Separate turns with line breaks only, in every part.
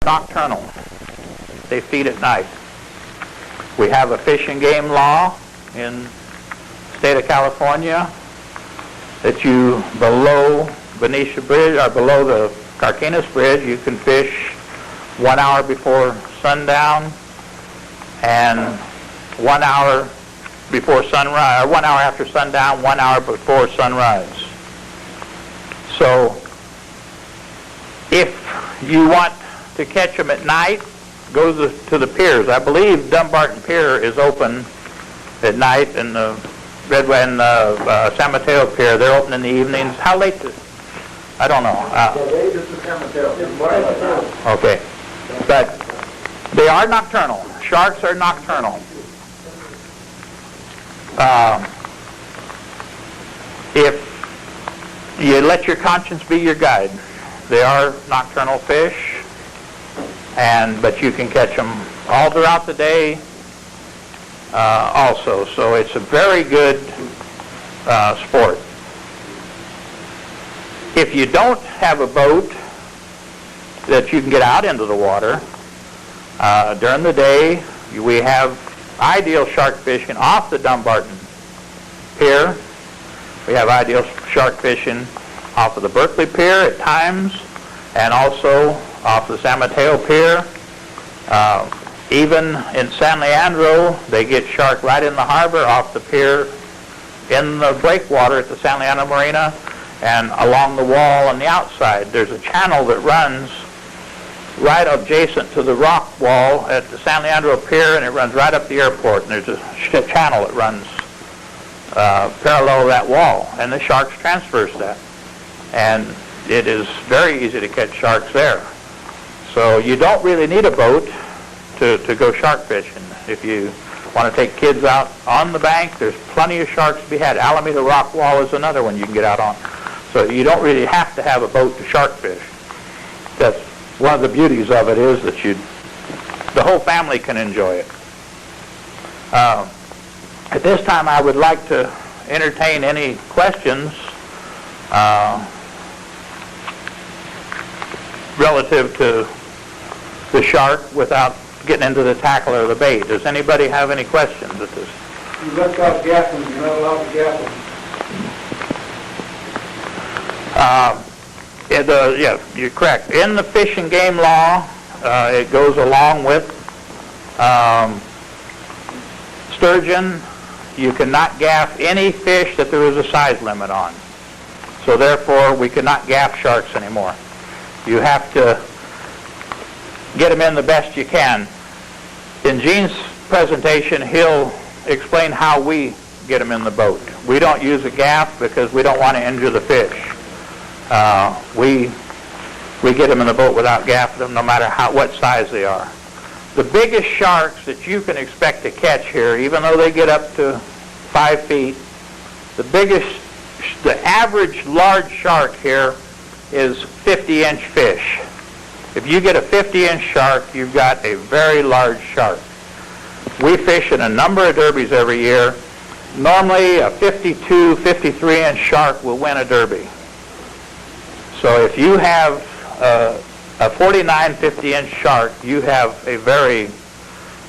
nocturnal. They feed at night. We have a fish and game law in the state of California that you, below Benicia Bridge, or below the Carquinez Bridge, you can fish 1 hour before sundown and 1 hour before sunrise, or 1 hour after sundown, 1 hour before sunrise. So if you want to catch them at night, go to the piers. I believe Dumbarton Pier is open at night, and the Redway and San Mateo Pier, they're open in the evenings. How late? I don't know. Okay. But they are nocturnal. Sharks are nocturnal. If you let your conscience be your guide, they are nocturnal fish, but you can catch them all throughout the day also. So it's a very good sport. If you don't have a boat that you can get out into the water, during the day we have ideal shark fishing off the Dumbarton Pier. We have ideal shark fishing off of the Berkeley Pier at times, and also off the San Mateo Pier. Even in San Leandro, they get shark right in the harbor off the pier in the breakwater at the San Leandro Marina, and along the wall on the outside. There's a channel that runs right adjacent to the rock wall at the San Leandro Pier, and it runs right up the airport, and there's a channel that runs parallel to that wall, and the sharks transverse that. And it is very easy to catch sharks there. So you don't really need a boat to go shark fishing. If you want to take kids out on the bank, there's plenty of sharks to be had. Alameda Rock Wall is another one you can get out on. So you don't really have to have a boat to shark fish. That's one of the beauties of it, is that the whole family can enjoy it. At this time, I would like to entertain any questions relative to the shark without getting into the tackle or the bait. Does anybody have any questions at this?
You left out gaffing. You're not allowed to gaff them.
Yeah, you're correct. In the fish and game law, it goes along with sturgeon. You cannot gaff any fish that there is a size limit on. So therefore, we cannot gaff sharks anymore. You have to get them in the best you can. In Gene's presentation, he'll explain how we get them in the boat. We don't use a gaff because we don't want to injure the fish. We get them in the boat without gaffing them, no matter what size they are. The biggest sharks that you can expect to catch here, even though they get up to 5 feet, the average large shark here is 50-inch fish. If you get a 50-inch shark, you've got a very large shark. We fish in a number of derbies every year. Normally, a 52, 53-inch shark will win a derby. So if you have a 49, 50-inch shark, you have a very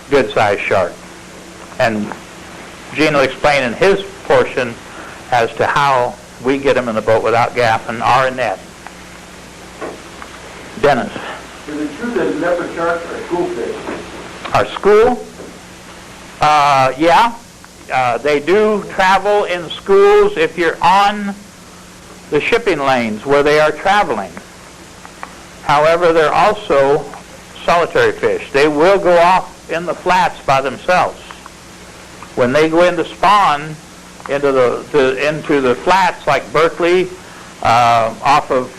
good-sized shark. And Gene will explain in his portion as to how we get them in the boat without gaffing our net. Dennis.
Is it true that leopard sharks are school fish?
Our school? Yeah. They do travel in schools if you're on the shipping lanes where they are traveling. However, they're also solitary fish. They will go off in the flats by themselves. When they go in to spawn into the flats like Berkeley, off of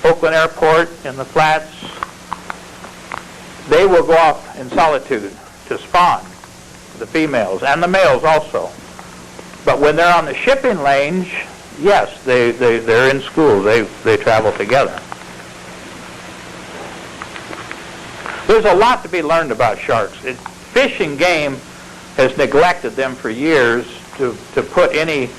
Oakland Airport in the flats, they will go off in solitude to spawn, the females and the males also. But when they're on the shipping lanes, yes, they're in school. They travel together. There's a lot to be learned about sharks. Fish and Game has neglected them for years to put any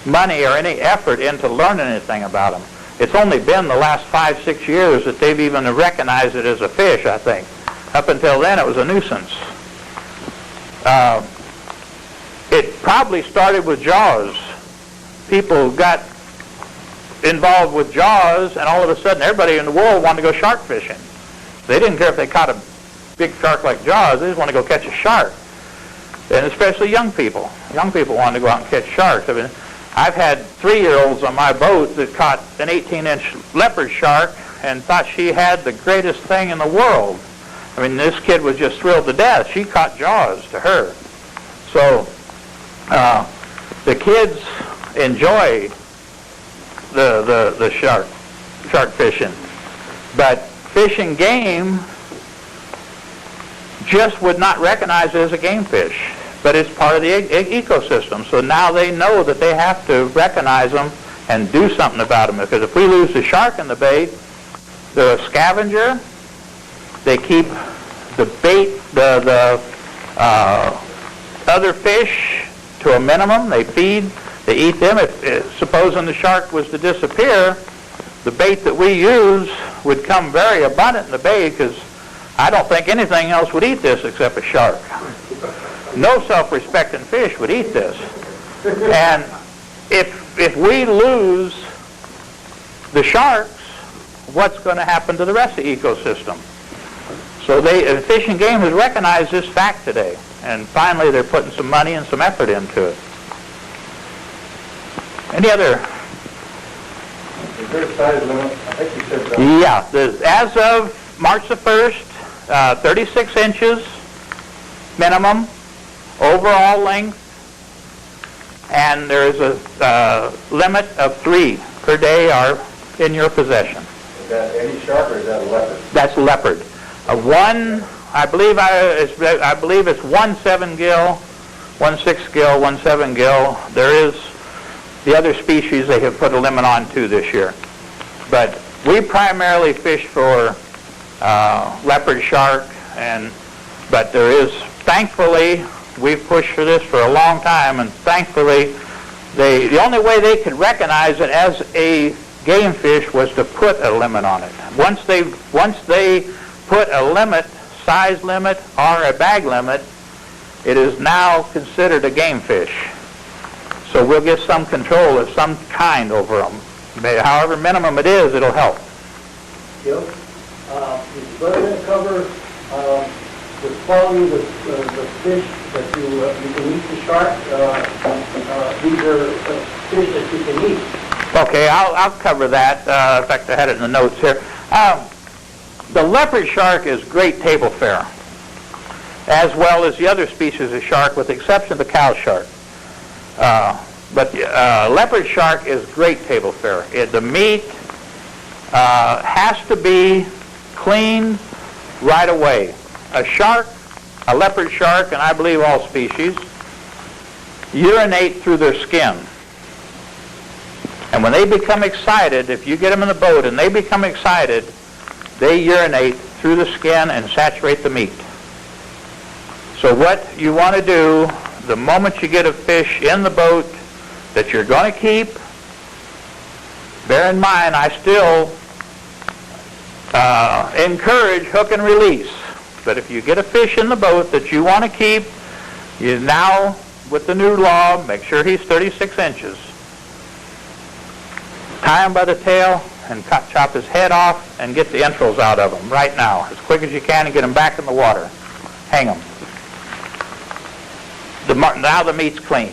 money or any effort into learning anything about them. It's only been the last 5-6 years that they've even recognized it as a fish, I think. Up until then, it was a nuisance. It probably started with jaws. People got involved with jaws, and all of a sudden everybody in the world wanted to go shark fishing. They didn't care if they caught a big shark like jaws. They just wanted to go catch a shark. And especially young people. Young people wanted to go out and catch sharks. I mean, I've had 3-year-olds on my boat that caught an 18-inch leopard shark and thought she had the greatest thing in the world. I mean, this kid was just thrilled to death. She caught jaws to her. So the kids enjoy the shark fishing. But Fish and Game just would not recognize it as a game fish, but it's part of the ecosystem. So now they know that they have to recognize them and do something about them, because if we lose the shark in the bait, they're a scavenger. They keep the bait, the other fish to a minimum. They feed, they eat them. If supposing the shark was to disappear, the bait that we use would come very abundant in the bay, because I don't think anything else would eat this except a shark. No self-respecting fish would eat this. And if we lose the sharks, what's going to happen to the rest of the ecosystem? So Fish and Game has recognized this fact today, and finally they're putting some money and some effort into it. Any other?
Is there a size limit? I think you said that.
Yeah, as of March the 1st, 36 inches minimum overall length, and there is a limit of 3 per day are in your possession.
Is that any shark or is that a leopard?
That's a leopard. I believe it's 1 7-gill, 1 6-gill, 1 7-gill. There is the other species they have put a limit on too this year. But we primarily fish for leopard shark, but there is, thankfully, we've pushed for this for a long time, and thankfully, the only way they could recognize it as a game fish was to put a limit on it. Once they put a limit, size limit, or a bag limit, it is now considered a game fish. So we'll get some control of some kind over them. However minimum it is, it'll help.
Yep. Is going to cover the quality of the fish that you can eat the shark? These are fish that you can eat.
Okay, I'll cover that. In fact, I had it in the notes here. The leopard shark is great table fare, as well as the other species of shark, with the exception of the cow shark. But leopard shark is great table fare. The meat has to be cleaned right away. A leopard shark, and I believe all species, urinate through their skin. And when they become excited, if you get them in the boat and they become excited, they urinate through the skin and saturate the meat. So what you want to do, the moment you get a fish in the boat that you're going to keep, bear in mind, I still encourage hook and release. But if you get a fish in the boat that you want to keep, you now, with the new law, make sure he's 36 inches. Tie him by the tail and chop his head off and get the entrails out of him right now, as quick as you can, and get him back in the water. Hang him. Now the meat's clean.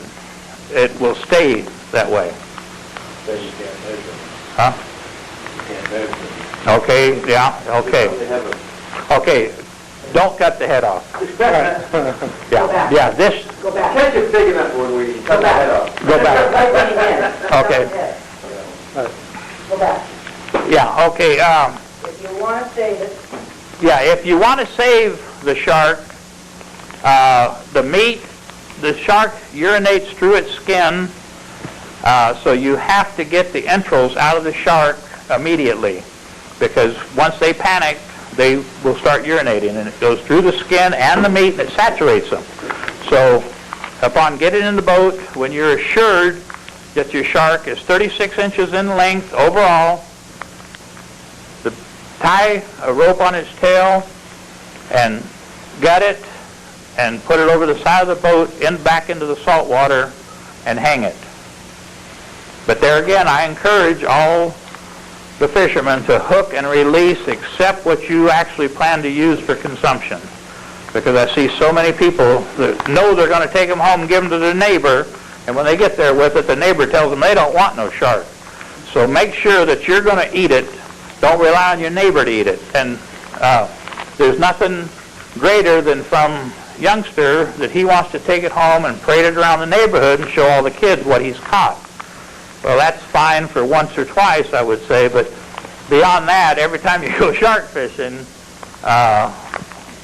It will stay that way.
So you can't measure.
Huh?
You can't measure.
Okay, yeah, okay.
They have a
Okay, don't cut the head off. Yeah, yeah, this,
Go back.
catch it big enough when we cut the head off.
go back.
Right when you get.
Okay.
Go back.
Yeah, okay,
If you want to save it,
yeah, if you want to save the shark, the meat, the shark urinates through its skin, so you have to get the entrails out of the shark immediately, because once they panic, they will start urinating, and it goes through the skin and the meat, and it saturates them. So upon getting in the boat, when you're assured that your shark is 36 inches in length overall, tie a rope on its tail and gut it and put it over the side of the boat back into the salt water and hang it. But there again, I encourage all the fishermen to hook and release except what you actually plan to use for consumption. Because I see so many people that know they're going to take them home and give them to their neighbor, and when they get there with it, the neighbor tells them they don't want no shark. So make sure that you're going to eat it. Don't rely on your neighbor to eat it. And there's nothing greater than some youngster that he wants to take it home and parade it around the neighborhood and show all the kids what he's caught. Well, that's fine for once or twice, I would say, but beyond that, every time you go shark fishing,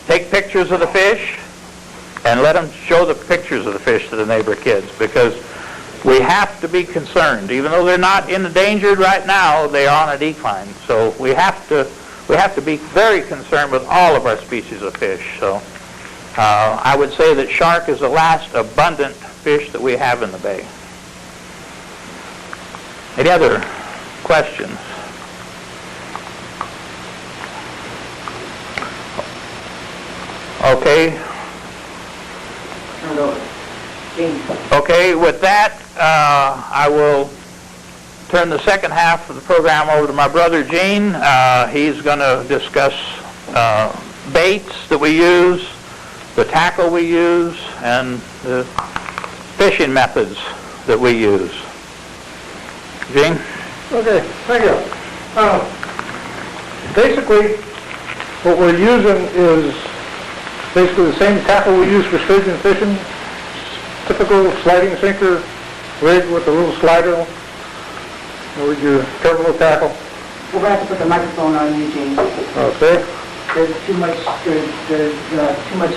take pictures of the fish and let them show the pictures of the fish to the neighbor kids, because we have to be concerned. Even though they're not endangered right now, they are on a decline. So we have to be very concerned with all of our species of fish. So I would say that shark is the last abundant fish that we have in the bay. Any other questions? Okay. Okay, with that, I will turn the second half of the program over to my brother Gene. He's going to discuss baits that we use, the tackle we use, and the fishing methods that we use. Gene?
Okay, thank you. Basically, what we're using is basically the same tackle we use for sturgeon fishing. Typical sliding sinker rig with a little slider with your terminal tackle.
We're going to have to put the microphone on you, Gene.
Okay.
There's too much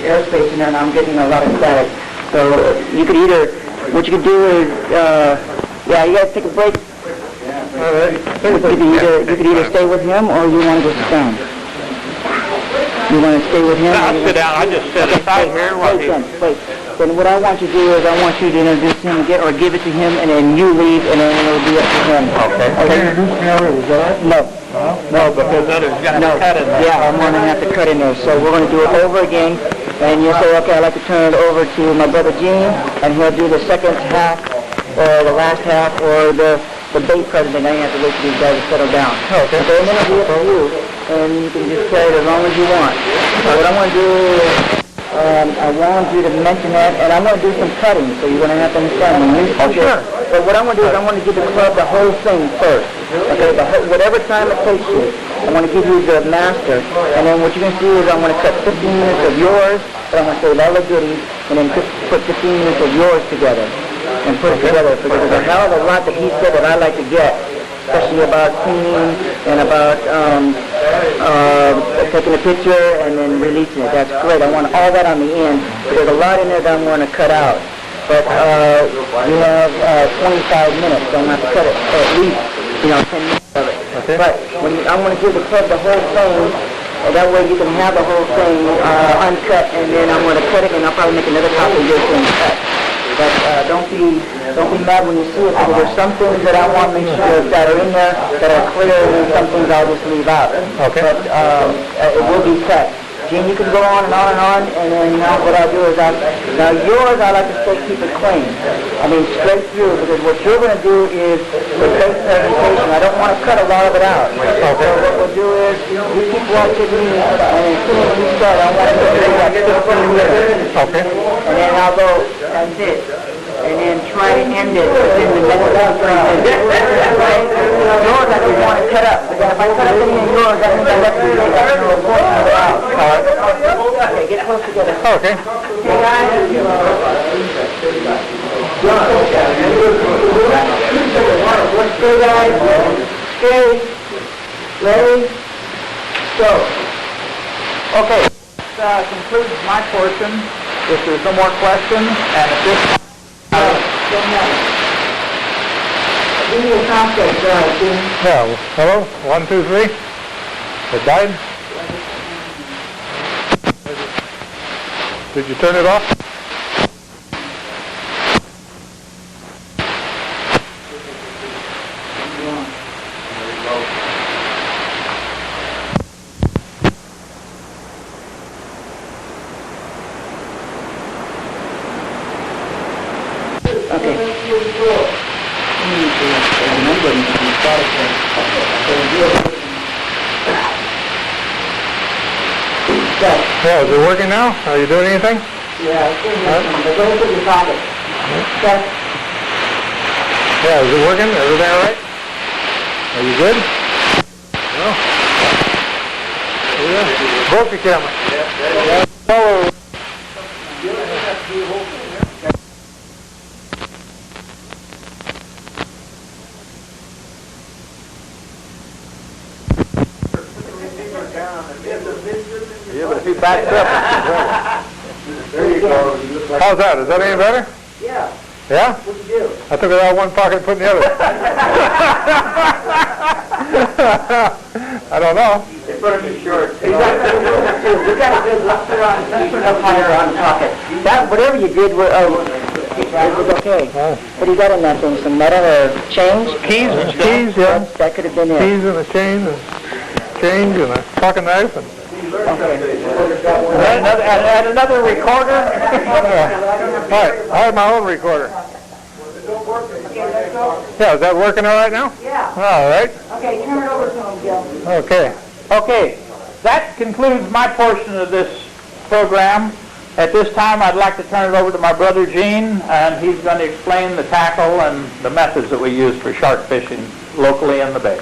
airspace in there, and I'm getting a lot of static. So you could either, what you could do is, you guys take a break.
All right.
You could either stay with him or you want to go sit down. You want to stay with him?
I'll sit down. I just sit aside here while he...
Wait. Then what I want you to do is I want you to introduce him or give it to him, and then you leave, and then it'll be up to him.
Okay.
Introduce me already, is that right?
No,
because that is going to cut in there.
Yeah, I'm going to have to cut in there. So we're going to do it over again, and you'll say, okay, I'd like to turn it over to my brother Gene, and he'll do the second half, or the last half, or the bait president. I have to wait for these guys to settle down.
Okay.
So then it'll be up to you, and you can just play it as long as you want. So what I want to do is, I want you to mention that, and I'm going to do some cutting, so you're going to have to understand me.
Oh, sure.
But what I want to do is I want to give the club the whole thing first. Okay, whatever time it takes you, I want to give you the master, and then what you're going to do is I'm going to cut 15 minutes of yours, but I'm going to save all the goodies, and then put 15 minutes of yours together, and put it together, because there's a hell of a lot that he said that I like to get, especially about cleaning and about taking a picture and then releasing it. That's great. I want all that on the end. But there's a lot in there that I'm going to cut out. But you have 25 minutes, so I'm going to have to cut it at least 10 minutes of it. Okay. But I'm going to give the club the whole thing, and that way you can have the whole thing uncut, and then I'm going to cut it, and I'll probably make another copy of your thing cut. But don't be mad when you see it, because there's some things that I want to make sure that are in there that are clear, and some things I'll just leave out.
Okay.
But it will be cut. Gene, you can go on, and then what I'll do is now yours I like to keep it clean. I mean straight through, because what you're going to do is the base presentation. I don't want to cut a lot of it out. Okay. So what we'll do is you keep watching me, and as soon as we start, I want to do like 15 minutes.
Okay.
And then I'll go, that's it. And then try to end it within the next 3 minutes. Yours I just want to cut up. Because if I cut up any of yours, that means I left you take that little portion of it out. All right. Okay, get close together.
Okay.
Hey guys. Let's go guys. Okay. Ready? Go. Okay. This concludes my portion. If there's no more questions, and at this time, give me a contact, Gene.
Yeah, hello? 1, 2, 3. It died? Did you turn it off?
Okay.
Yeah, is it working now? Are you doing anything?
Yeah, it's good. But go to your pocket. Okay.
Yeah, is it working? Everything all right? Are you good? No? Yeah. Broke the camera. Yeah. Oh.
Yeah, but if he backs up,
There you go.
How's that? Is that any better?
Yeah,
Yeah?
what'd you do?
I took it out of one pocket and put it in the other. I don't know.
They put him in short. You got to do left up higher on pocket.
That, whatever you did, it was okay. What do you got in that thing? Some metal or chains?
Keys, yeah.
That could have been it.
Keys and a chain and change and a pocket knife and
and another recorder.
all right, I have my own recorder. Yeah, is that working all right now?
Yeah.
All right.
Okay, turn it over to him, Gil.
Okay.
Okay, that concludes my portion of this program. At this time, I'd like to turn it over to my brother Gene, and he's going to explain the tackle and the methods that we use for shark fishing locally in the bay.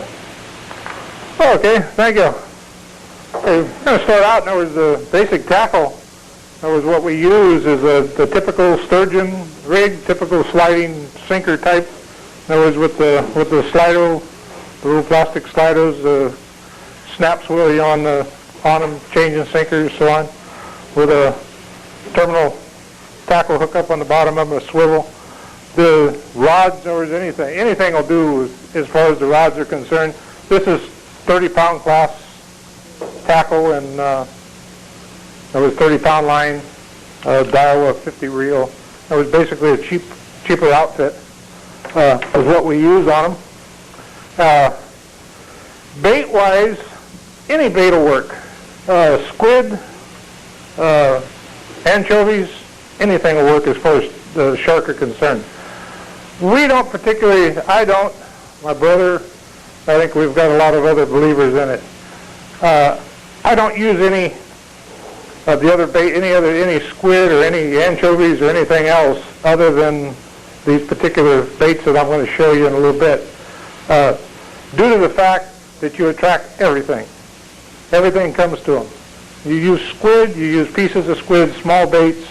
Okay, thank you. Okay, we're going to start out. In other words, the basic tackle. In other words, what we use is the typical sturgeon rig, typical sliding sinker type. In other words, with the slido, the little plastic slidos, the snaps wheel on them, changing sinkers, so on, with a terminal tackle hook up on the bottom of them, a swivel. The rods, in other words, anything will do as far as the rods are concerned. This is 30-pound class tackle, and there was 30-pound line, Daiwa 50 reel. It was basically a cheaper outfit. Is what we use on them. Bait-wise, any bait will work. Squid, anchovies, anything will work as far as the shark are concerned. We don't particularly, I don't, my brother, I think we've got a lot of other believers in it. I don't use any of the other bait, any squid or any anchovies or anything else other than these particular baits that I'm going to show you in a little bit. Due to the fact that you attract everything. Everything comes to them. You use squid, you use pieces of squid, small baits,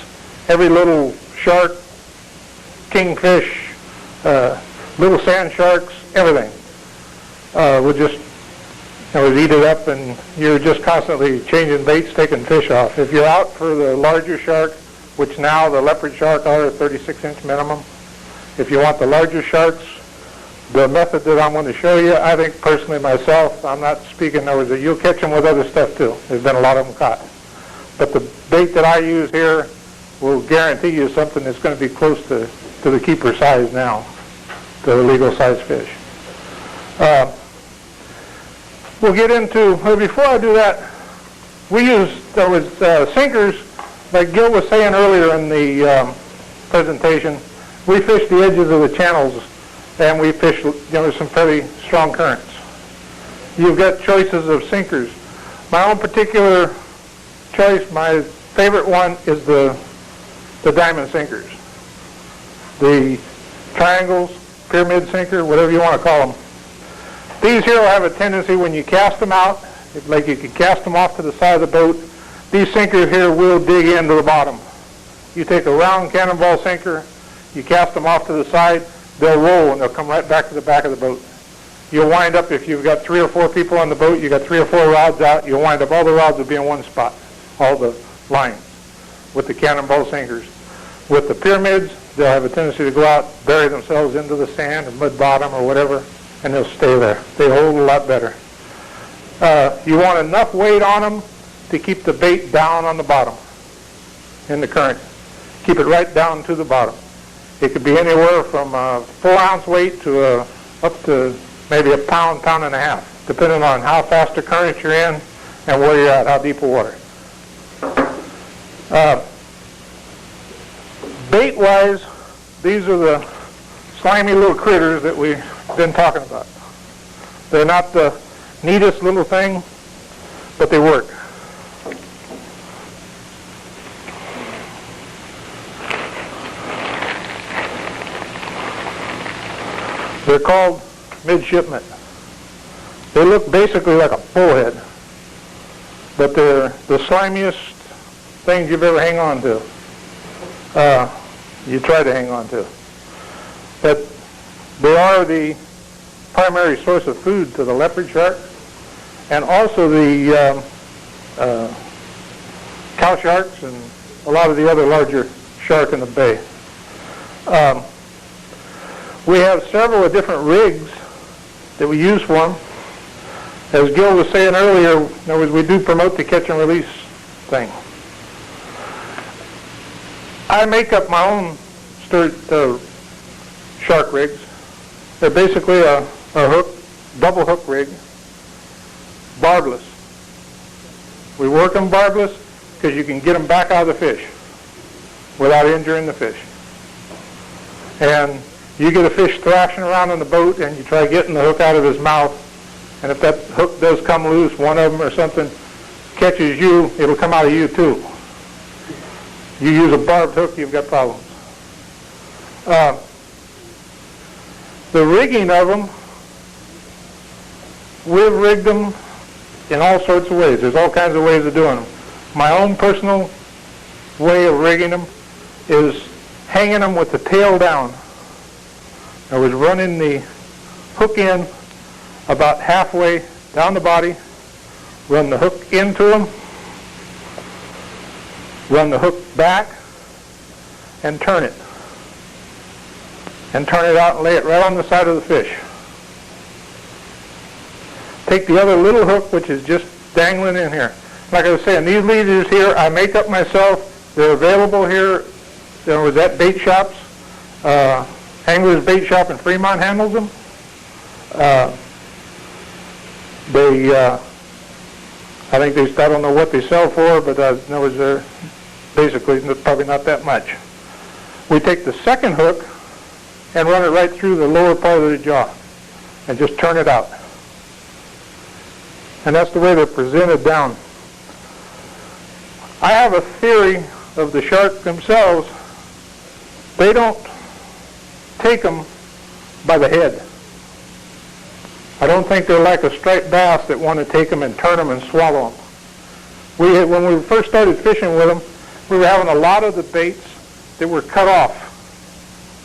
every little shark, kingfish, little sand sharks, everything. Would just eat it up, and you're just constantly changing baits, taking fish off. If you're out for the larger shark, which now the leopard shark are 36-inch minimum, if you want the larger sharks, the method that I'm going to show you, I think personally myself, I'm not speaking, you'll catch them with other stuff too. There's been a lot of them caught. But the bait that I use here will guarantee you something that's going to be close to the keeper size now, to the legal size fish. We'll get into, before I do that, we use, sinkers, like Gil was saying earlier in the presentation, we fish the edges of the channels, and we fish, some fairly strong currents. You've got choices of sinkers. My own particular choice, my favorite one is the diamond sinkers. The triangles, pyramid sinker, whatever you want to call them. These here will have a tendency when you cast them out, like you can cast them off to the side of the boat, these sinkers here will dig into the bottom. You take a round cannonball sinker, you cast them off to the side, they'll roll and they'll come right back to the back of the boat. You'll wind up, if you've got 3 or 4 people on the boat, you've got 3 or 4 rods out, you'll wind up, all the rods will be in one spot, all the lines, with the cannonball sinkers. With the pyramids, they'll have a tendency to go out, bury themselves into the sand or mud bottom or whatever, and they'll stay there. They hold a lot better. You want enough weight on them to keep the bait down on the bottom in the current. Keep it right down to the bottom. It could be anywhere from a 4-ounce weight to up to maybe a pound, pound and a half, depending on how fast the current you're in and where you're at, how deep the water. Bait-wise, these are the slimy little critters that we've been talking about. They're not the neatest little thing, but they work. They're called midshipmen. They look basically like a bullhead, but they're the slimiest things you've ever hang on to. You try to hang on to. But they are the primary source of food to the leopard shark, and also the cow sharks and a lot of the other larger shark in the bay. We have several different rigs that we use for them. As Gil was saying earlier, in other words, we do promote the catch and release thing. I make up my own shark rigs. They're basically a hook, double hook rig, barbless. We work them barbless because you can get them back out of the fish without injuring the fish. And you get a fish thrashing around in the boat and you try getting the hook out of his mouth, and if that hook does come loose, one of them or something catches you, it'll come out of you too. You use a barbed hook, you've got problems. The rigging of them, we've rigged them in all sorts of ways. There's all kinds of ways of doing them. My own personal way of rigging them is hanging them with the tail down. I was running the hook in about halfway down the body, run the hook into them, run the hook back, and turn it. And turn it out and lay it right on the side of the fish. Take the other little hook, which is just dangling in here. Like I was saying, these leaders here, I make up myself. They're available here. There was at bait shops. Angler's Bait Shop in Fremont handles them. I don't know what they sell for, but no, they're basically probably not that much. We take the second hook and run it right through the lower part of the jaw and just turn it out. And that's the way they're presented down. I have a theory of the shark themselves. They don't take them by the head. I don't think they're like a striped bass that want to take them and turn them and swallow them. When we first started fishing with them, we were having a lot of the baits that were cut off.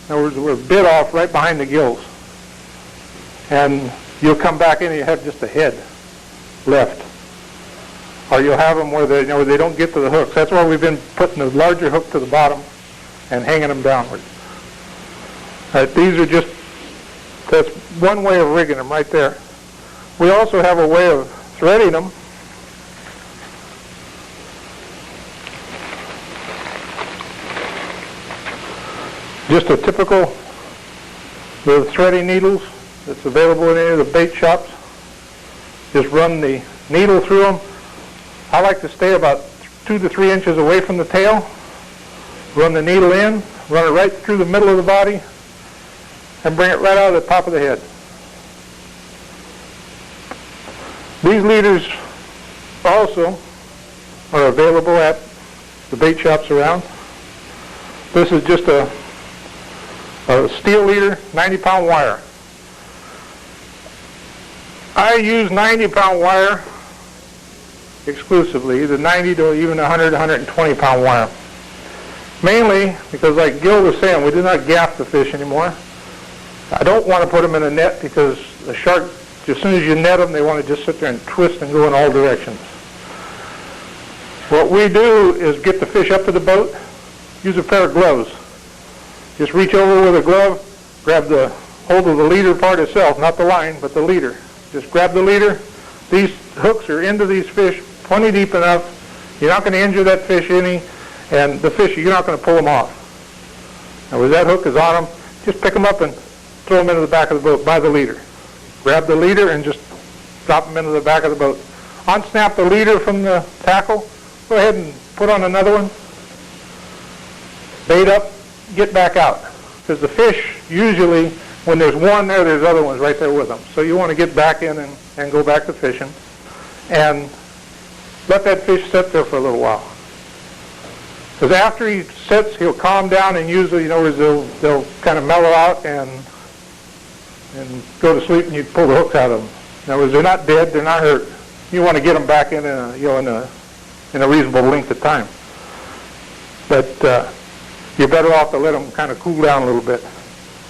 In other words, they were bit off right behind the gills. And you'll come back in and you have just a head left. Or you'll have them where they don't get to the hooks. That's why we've been putting the larger hook to the bottom and hanging them downward. That's one way of rigging them right there. We also have a way of threading them. Just a typical the threading needles that's available in any of the bait shops. Just run the needle through them. I like to stay about 2 to 3 inches away from the tail. Run the needle in, run it right through the middle of the body, and bring it right out of the top of the head. These leaders also are available at the bait shops around. This is just a steel leader, 90-pound wire. I use 90-pound wire exclusively, the 90 to even 100, 120-pound wire. Mainly because, like Gil was saying, we do not gaff the fish anymore. I don't want to put them in a net because the shark, as soon as you net them, they want to just sit there and twist and go in all directions. What we do is get the fish up to the boat, use a pair of gloves. Just reach over with a glove, grab the hold of the leader part itself, not the line, but the leader. Just grab the leader. These hooks are into these fish plenty deep enough. You're not going to injure that fish any, and the fish, you're not going to pull them off. Now, when that hook is on them, just pick them up and throw them into the back of the boat by the leader. Grab the leader and just drop them into the back of the boat. Unsnap the leader from the tackle. Go ahead and put on another one. Bait up, get back out. because the fish usually, when there's one there, there's other ones right there with them. So you want to get back in and go back to fishing, and let that fish sit there for a little while. Because after he sits, he'll calm down, and usually, they'll kind of mellow out and go to sleep, and you pull the hooks out of them. In other words, they're not dead, they're not hurt. You want to get them back in a reasonable length of time. But you're better off to let them kind of cool down a little bit,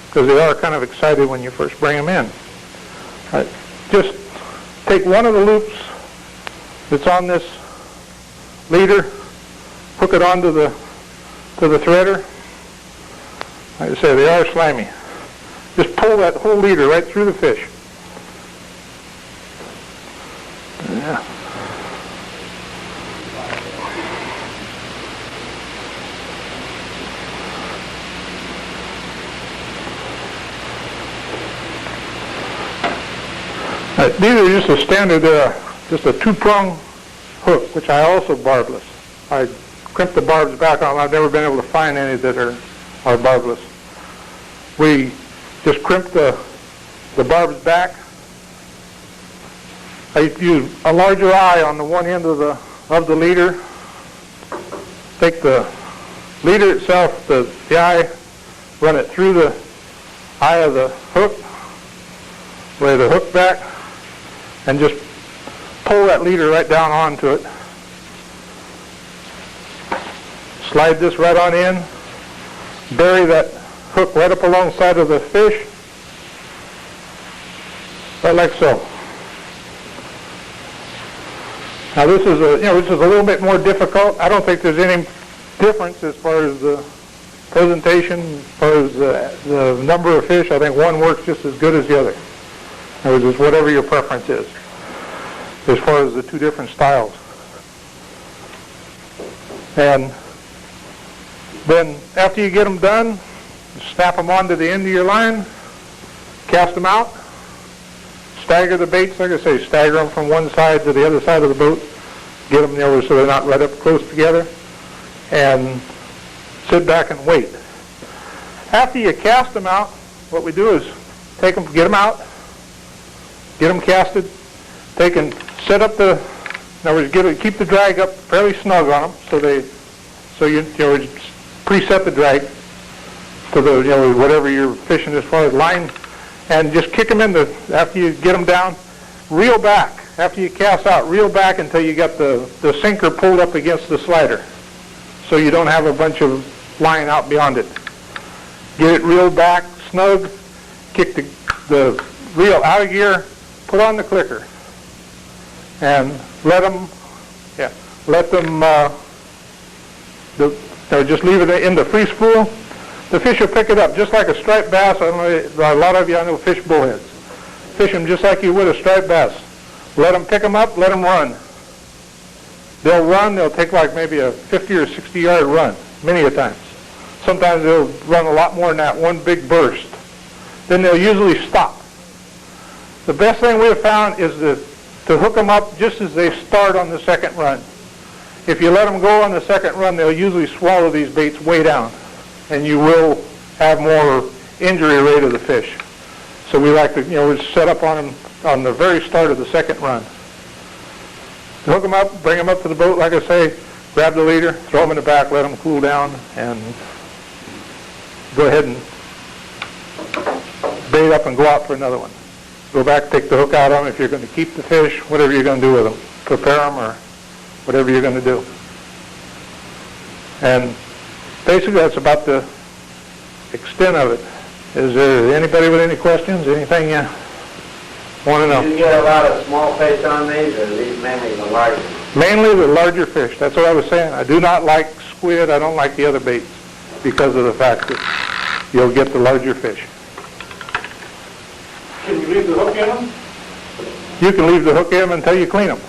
because they are kind of excited when you first bring them in. Just take one of the loops that's on this leader, hook it onto the threader. Like I say, they are slimy. Just pull that whole leader right through the fish. Yeah. These are just a standard, just a two-prong hook, which I also barbless. I crimp the barbs back on. I've never been able to find any that are barbless. We just crimp the barbs back. I use a larger eye on the one end of the leader. Take the leader itself, the eye, run it through the eye of the hook, lay the hook back, and just pull that leader right down onto it. Slide this right on in. Bury that hook right up alongside of the fish, right like so. Now this is a little bit more difficult. I don't think there's any difference as far as the presentation, as far as the number of fish. I think one works just as good as the other. In other words, it's whatever your preference is, as far as the two different styles. And then after you get them done, snap them onto the end of your line, cast them out, stagger the baits, like I say, stagger them from one side to the other side of the boat, get them so they're not right up close together, and sit back and wait. After you cast them out, what we do is take them, get them out, get them casted, take and set up in other words, keep the drag up fairly snug on them, so you preset the drag to the whatever you're fishing as far as line, and just kick them after you get them down, reel back. After you cast out, reel back until you got the sinker pulled up against the slider, so you don't have a bunch of line out beyond it. Get it reeled back, snug, kick the reel out of gear, put on the clicker, and let them just leave it in the free spool. The fish will pick it up just like a striped bass. I don't know, a lot of you I know fish bullheads. Fish them just like you would a striped bass. Let them pick them up, let them run. They'll run, they'll take like maybe a 50 or 60 yard run, many a times. Sometimes they'll run a lot more than that, one big burst. Then they'll usually stop. The best thing we have found is to hook them up just as they start on the second run. If you let them go on the second run, they'll usually swallow these baits way down, and you will have more injury rate of the fish. So we like to, set up on them on the very start of the second run. Hook them up, bring them up to the boat, like I say, grab the leader, throw them in the back, let them cool down, and go ahead and bait up and go out for another one. Go back, take the hook out of them if you're going to keep the fish, whatever you're going to do with them. Prepare them or whatever you're going to do. And basically that's about the extent of it. Is there anybody with any questions? Anything you want to know?
Do you get a lot of small fish on these, or are these mainly the larger?
Mainly the larger fish. That's what I was saying. I do not like squid. I don't like the other baits because of the fact that you'll get the larger fish.
Can you leave the hook in them?
You can leave the hook in them until you clean them.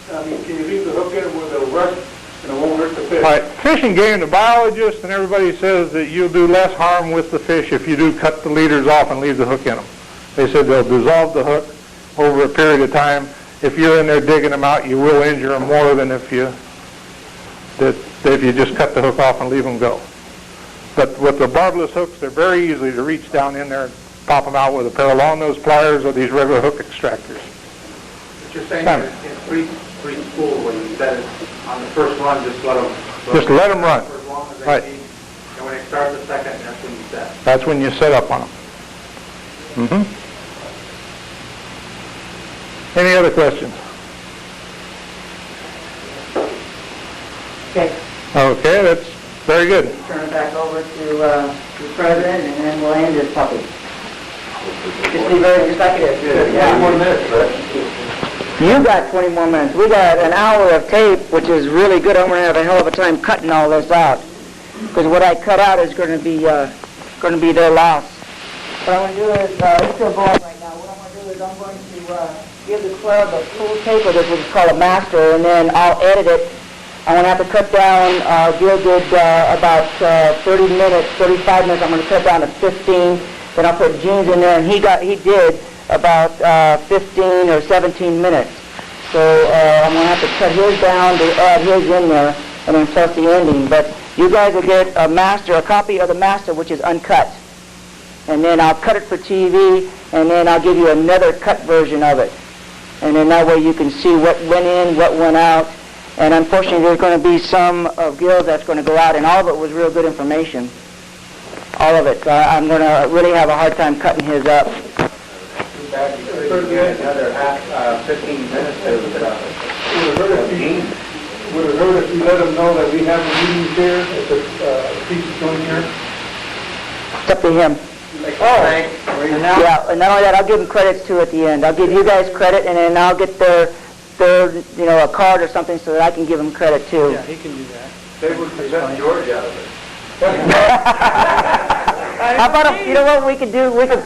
Can you leave the hook in them where they'll rust and it won't hurt the fish?
All right, Fish and Game, the biologist and everybody says that you'll do less harm with the fish if you do cut the leaders off and leave the hook in them. They said they'll dissolve the hook over a period of time. If you're in there digging them out, you will injure them more than if you just cut the hook off and leave them go. But with the barbless hooks, they're very easy to reach down in there and pop them out with a pair of long nose pliers or these regular hook extractors.
But you're saying that in preschool, when you set it on the first run, just let them...
Just let them run.
For as long as they
Right.
need. And when they start the second, that's when you set.
That's when you set up on them. Any other questions?
Okay,
Okay, that's very good.
turn it back over to the president, and then we'll end this puppy. Just leave it just like it is.
Yeah, 1 minute, Fred.
You got 20 more minutes. We got an hour of tape, which is really good. I'm going to have a hell of a time cutting all this out, because what I cut out is going to be their loss. What I'm going to do is, it's still going right now. What I'm going to do is I'm going to give the club a full tape of this, which is called a master, and then I'll edit it. I'm going to have to cut down, Gil did about 30 minutes, 35 minutes. I'm going to cut down to 15. Then I'll put Gene's in there, and he did about 15 or 17 minutes. So I'm going to have to cut his down to add his in there, and then plus the ending. But you guys will get a copy of the master, which is uncut. And then I'll cut it for TV, and then I'll give you another cut version of it. And then that way you can see what went in, what went out. And unfortunately, there's going to be some of Gil's that's going to go out, and all of it was real good information. All of it. So I'm going to really have a hard time cutting his up.
Too bad you couldn't get another 15 minutes of Gene.
Would it hurt if you let them know that we have a meeting here at the pizza joint here?
It's up to him. Yeah, and not only that, I'll give him credits too at the end. I'll give you guys credit, and then I'll get their a card or something so that I can give him credit too.
Yeah, he can do that.
They would present George out of it.
How about you know what we could do? We could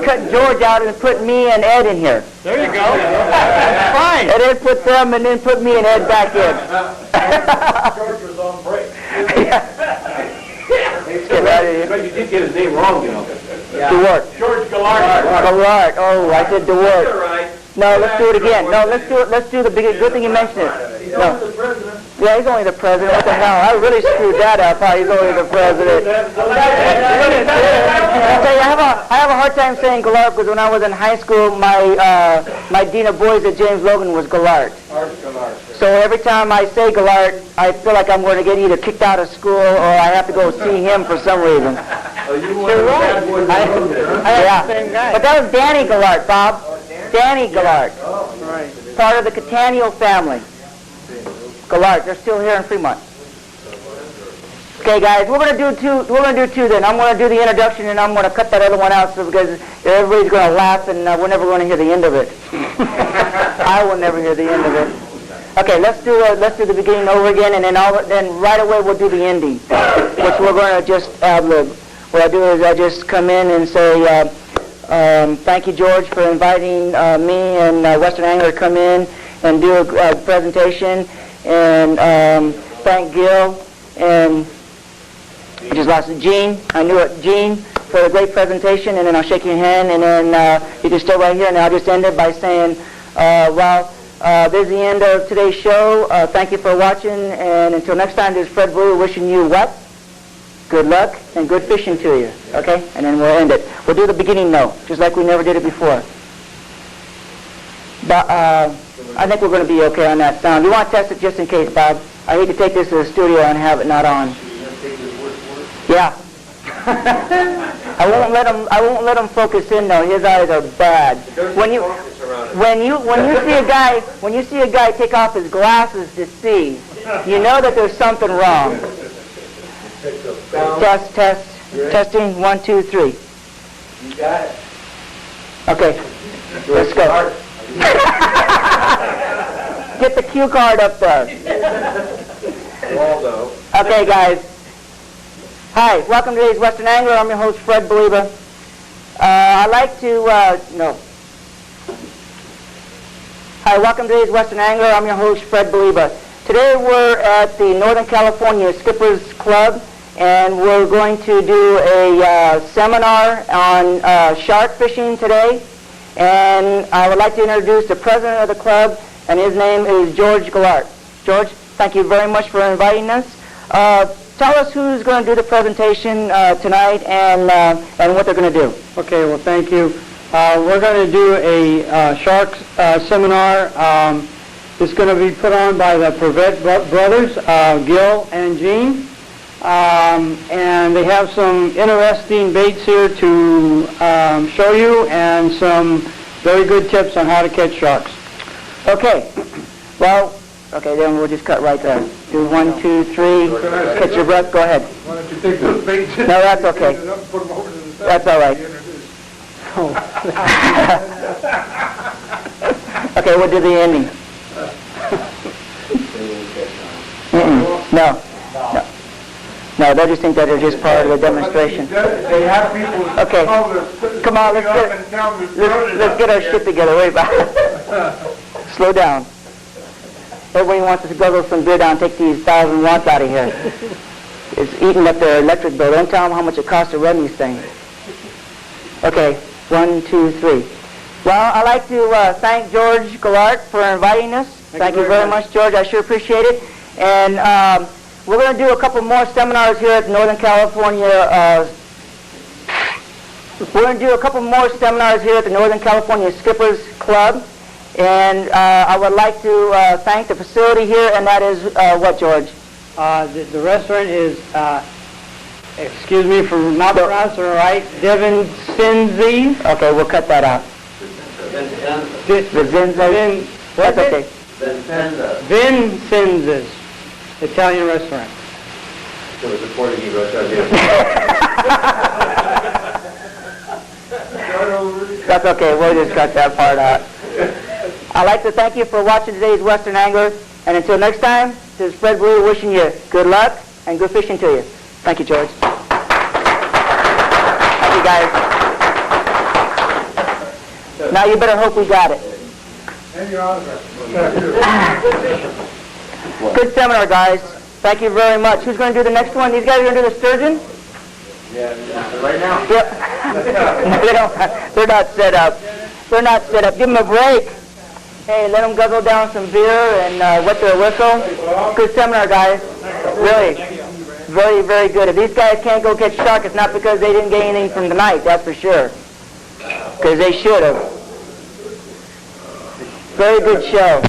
cut George out and put me and Ed in here.
There you go. That's fine.
And then put them and then put me and Ed back in.
George was on break.
Get right in here.
But you did get his name wrong, you know.
DeWart.
George Gallard.
Gallard. Oh, I said DeWart.
You're right.
No, let's do it again. No, let's do the big. Good thing you mentioned it. No.
The president.
Yeah, he's only the president. What the hell? I really screwed that up. How he's only the president. I tell you, I have a hard time saying Gallard because when I was in high school, my dean of boys at James Logan was Gallard. So every time I say Gallard, I feel like I'm going to get either kicked out of school or I have to go see him for some reason.
You're right.
Yeah. But that was Danny Gallard, Bob. Danny Gallard. Part of the Catania family. Gallard, they're still here in Fremont. Okay, guys, we're going to do two. We're going to do two then. I'm going to do the introduction, and I'm going to cut that other one out because everybody's going to laugh, and we're never going to hear the end of it. I will never hear the end of it. Okay, let's do the beginning over again, and then right away we'll do the ending, which we're going to just ad-lib. What I do is I just come in and say, thank you, George, for inviting me and Western Angler to come in and do a presentation, and thank Gil, and I just lost Gene. I knew it, Gene, for a great presentation, and then I'll shake your hand, and then you can stay right here, and I'll just end it by saying, there's the end of today's show. Thank you for watching, and until next time, this is Fred Blue wishing you what? Good luck and good fishing to you, okay? And then we'll end it. We'll do the beginning though, just like we never did it before. But I think we're going to be okay on that sound. You want to test it just in case, Bob? I hate to take this to the studio and have it not on. Yeah. I won't let him focus in though. His eyes are bad. When you see a guy take off his glasses to see, you know that there's something wrong. Testing, 1, 2, 3.
You got it.
Okay, let's go. Get the cue card up there.
Waldo.
Okay, guys. Hi, welcome to today's Western Angler. I'm your host, Fred Believer. I'd like to, Hi, welcome to today's Western Angler. I'm your host, Fred Believer. Today we're at the Northern California Skippers Club, and we're going to do a seminar on shark fishing today. And I would like to introduce the president of the club, and his name is George Gallard. George, thank you very much for inviting us. tell us who's going to do the presentation tonight and what they're going to do.
Okay, well, thank you. We're going to do a shark seminar. It's going to be put on by the Purvett brothers, Gil and Gene. And they have some interesting baits here to show you and some very good tips on how to catch sharks.
Okay. Well, okay, then we'll just cut right there. Do 1, 2, 3. Catch your breath. Go ahead.
Why don't you take those baits
No, that's okay.
and put them over to the side?
That's all right. Okay, we'll do the ending. No. No, they'll just think that they're just part of the demonstration.
They have people.
Okay. Come on, let's get our shit together. Wait back. Slow down. Everybody wants us to guzzle some beer down and take these 1,000 watts out of here. It's eating up their electric bill. Don't tell them how much it costs to run these things. Okay, 1, 2, 3. Well, I'd like to thank George Gallart for inviting us. Thank you very much, George. I sure appreciate it. And we're going to do a couple more seminars here at Northern California. We're going to do a couple more seminars here at the Northern California Skippers Club. And I would like to thank the facility here, and that is what, George?
The restaurant is, excuse me for not pronouncing it right, Devin Sinzi.
Okay, we'll cut that out.
Vin,
That's okay.
Vincenzo's Italian restaurant.
It was a Portuguese restaurant.
That's okay, we'll just cut that part out. I'd like to thank you for watching today's Western Angler, and until next time, this is Fred Blue wishing you good luck and good fishing to you. Thank you, George. Thank you, guys. Now you better hope we got it.
And your autograph.
Good seminar, guys. Thank you very much. Who's going to do the next one? These guys are going to do the sturgeon?
Yeah, right now.
Yep. No, they're not set up. They're not set up. Give them a break. Hey, let them guzzle down some beer and wet their whistle. Good seminar, guys. Really. Very, very good. If these guys can't go catch shark, it's not because they didn't get anything from tonight, that's for sure. Because they should have. Very good show.